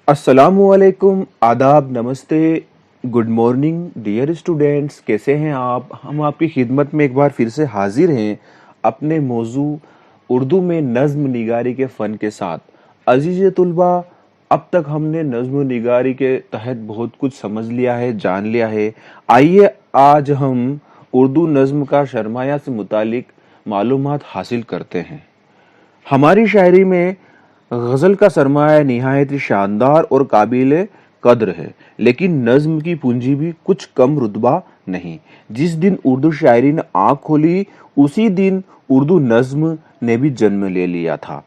السلام علیکم، آداب، نمستے، گڈ مارننگ ڈیئر اسٹوڈینٹس، کیسے ہیں آپ؟ ہم آپ کی خدمت میں ایک بار پھر سے حاضر ہیں اپنے موضوع اردو میں نظم نگاری کے فن کے ساتھ۔ عزیز طلبہ، اب تک ہم نے نظم نگاری کے تحت بہت کچھ سمجھ لیا ہے، جان لیا ہے۔ آئیے آج ہم اردو نظم کا سرمایہ سے متعلق معلومات حاصل کرتے ہیں۔ ہماری شاعری میں غزل کا سرمایہ نہایت شاندار اور قابل قدر ہے، لیکن نظم کی پونجی بھی کچھ کم رتبہ نہیں۔ جس دن اردو شاعری نے آنکھ کھولی، اسی دن اردو نظم نے بھی جنم لے لیا تھا،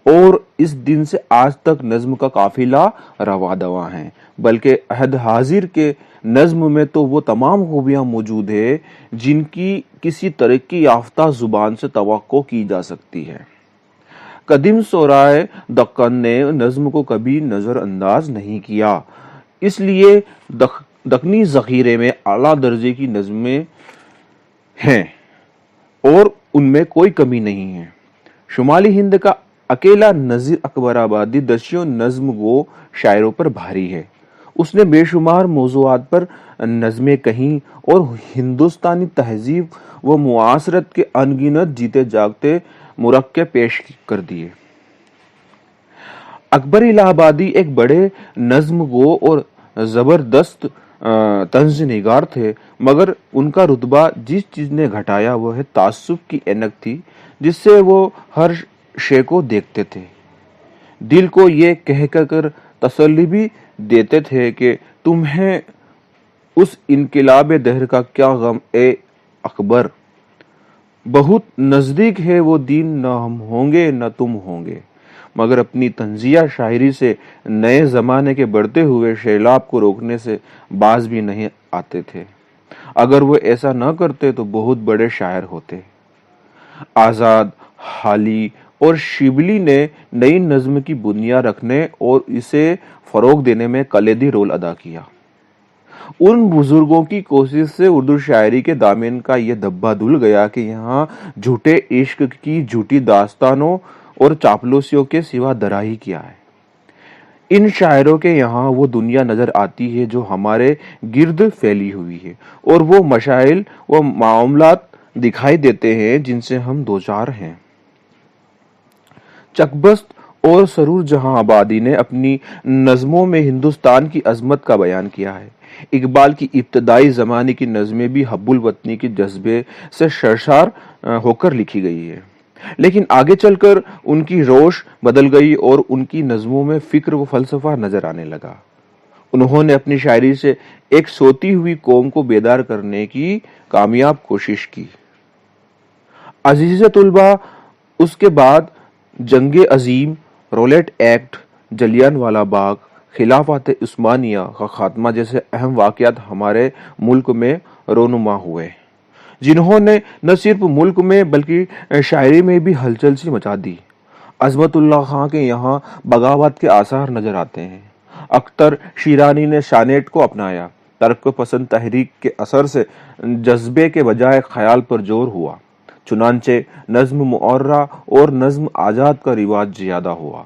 اور اس دن سے آج تک نظم کا قافلہ رواں دواں ہے، بلکہ عہد حاضر کے نظم میں تو وہ تمام خوبیاں موجود ہیں جن کی کسی ترقی یافتہ زبان سے توقع کی جا سکتی ہے۔ قدیم شعرائے دکن نے نظم کو کبھی نظر انداز نہیں کیا، اس لیے دکنی ذخیرے میں اعلیٰ درجے کی نظمیں ہیں اور ان میں کوئی کمی نہیں ہے۔ شمالی ہند کا اکیلا نذیر اکبر آبادی دسیوں نظم گو شاعروں پر بھاری ہے۔ اس نے بے شمار موضوعات پر نظمیں کہیں اور ہندوستانی تہذیب و معاشرت کے ان گنت جیتے جاگتے مرکب پیش کر دیے۔ اکبر الہ آبادی ایک بڑے نظم گو اور زبردست طنز نگار تھے، مگر ان کا رتبہ جس چیز نے گھٹایا وہ ہے تعصب کی اینک تھی جس سے وہ ہر شے کو دیکھتے تھے۔ دل کو یہ کہہ کر تسلی بھی دیتے تھے کہ تمہیں اس انقلاب دہر کا کیا غم اے اکبر، بہت نزدیک ہے وہ دن، نہ ہم ہوں گے نہ تم ہوں گے، مگر اپنی طنزیہ شاعری سے نئے زمانے کے بڑھتے ہوئے سیلاب کو روکنے سے باز بھی نہیں آتے تھے۔ اگر وہ ایسا نہ کرتے تو بہت بڑے شاعر ہوتے۔ آزاد، حالی اور شبلی نے نئی نظم کی بنیاد رکھنے اور اسے فروغ دینے میں کلیدی رول ادا کیا۔ ان بزرگوں کی کوشش سے اردو شاعری کے دامن کا یہ دھبا دھل گیا کہ یہاں جھوٹے عشق کی جھوٹی داستانوں اور چاپلوسیوں کے سوا درا ہی کیا ہے۔ ان شاعروں کے یہاں وہ دنیا نظر آتی ہے جو ہمارے گرد پھیلی ہوئی ہے، اور وہ مسائل و معاملات دکھائی دیتے ہیں جن سے ہم دوچار ہیں۔ چکبست اور سرور جہاں آبادی نے اپنی نظموں میں ہندوستان کی عظمت کا بیان کیا ہے۔ اقبال کی ابتدائی زمانے کی نظمیں بھی حب الوطنی کے جذبے سے سرشار ہو کر لکھی گئی ہے، لیکن آگے چل کر ان کی روش بدل گئی اور ان کی نظموں میں فکر و فلسفہ نظر آنے لگا۔ انہوں نے اپنی شاعری سے ایک سوتی ہوئی قوم کو بیدار کرنے کی کامیاب کوشش کی۔ عزیز طلبہ، اس کے بعد جنگ عظیم، رولٹ ایکٹ، جلیان والا باغ، خلافت عثمانیہ کا خاتمہ جیسے اہم واقعات ہمارے ملک میں رونما ہوئے، جنہوں نے نہ صرف ملک میں بلکہ شاعری میں بھی ہلچل سی مچا دی۔ عظمت اللہ خان کے یہاں بغاوت کے آثار نظر آتے ہیں۔ اختر شیرانی نے سانیٹ کو اپنایا۔ ترک پسند تحریک کے اثر سے جذبے کے بجائے خیال پر زور ہوا، چنانچہ نظم معرہ اور نظم آزاد کا رواج زیادہ ہوا۔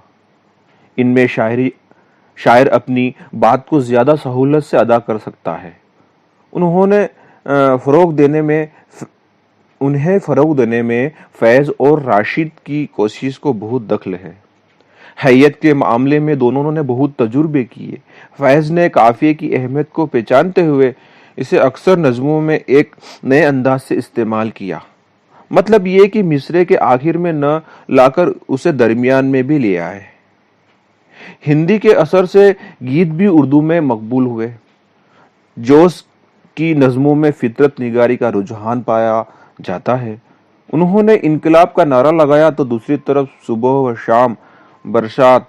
ان میں شاعر اپنی بات کو زیادہ سہولت سے ادا کر سکتا ہے۔ انہیں فروغ دینے میں فیض اور راشد کی کوشش کو بہت دخل ہے۔ حیت کے معاملے میں دونوں نے بہت تجربے کیے۔ فیض نے قافیے کی اہمیت کو پہچانتے ہوئے اسے اکثر نظموں میں ایک نئے انداز سے استعمال کیا، مطلب یہ کہ مصرعے کے آخر میں نہ لا کر اسے درمیان میں بھی لے آئے۔ ہندی کے اثر سے گیت بھی اردو میں مقبول ہوئے۔ جوش کی نظموں میں فطرت نگاری کا رجحان پایا جاتا ہے۔ انہوں نے انقلاب کا نعرہ لگایا تو دوسری طرف صبح و شام، برسات،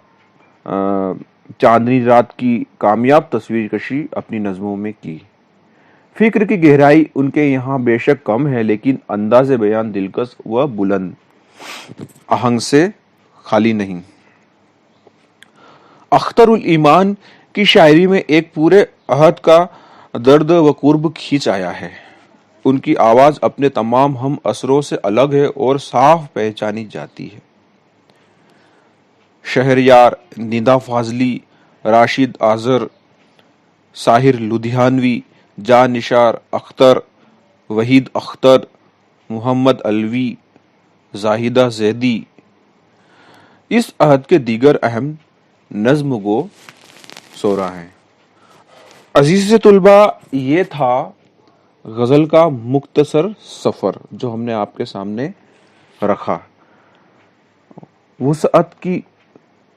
چاندنی رات کی کامیاب تصویر کشی اپنی نظموں میں کی۔ فکر کی گہرائی ان کے یہاں بے شک کم ہے، لیکن انداز بیان دلکش و بلند آہنگ سے خالی نہیں۔ اختر الایمان کی شاعری میں ایک پورے عہد کا درد و کرب کھینچ آیا ہے۔ ان کی آواز اپنے تمام ہم اثروں سے الگ ہے اور صاف پہچانی جاتی ہے۔ شہریار، ندا فاضلی، راشد آذر، ساحر لدھیانوی، جان نثار اختر، وحید اختر، محمد الوی، زاہدہ زیدی. اس عہد کے دیگر اہم نظم گو شعراء ہیں. عزیز طلباء، یہ تھا غزل کا مختصر سفر جو ہم نے آپ کے سامنے رکھا. وسعت کی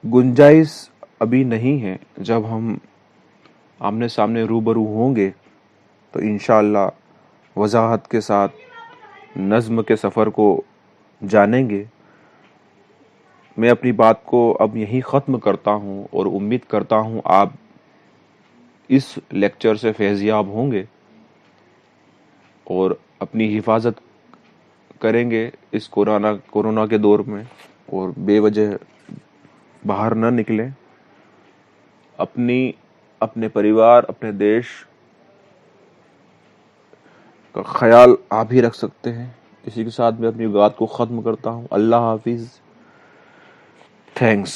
گنجائش ابھی نہیں ہے. جب ہم آمنے سامنے روبرو ہوں گے تو انشاءاللہ وضاحت کے ساتھ نظم کے سفر کو جانیں گے. میں اپنی بات کو اب یہیں ختم کرتا ہوں اور امید کرتا ہوں آپ اس لیکچر سے فیضیاب ہوں گے اور اپنی حفاظت کریں گے اس کورونا کے دور میں، اور بے وجہ باہر نہ نکلیں. اپنے پریوار، اپنے دیش کا خیال آپ ہی رکھ سکتے ہیں. اسی کے ساتھ میں اپنی بات کو ختم کرتا ہوں. اللہ حافظ. تھینکس.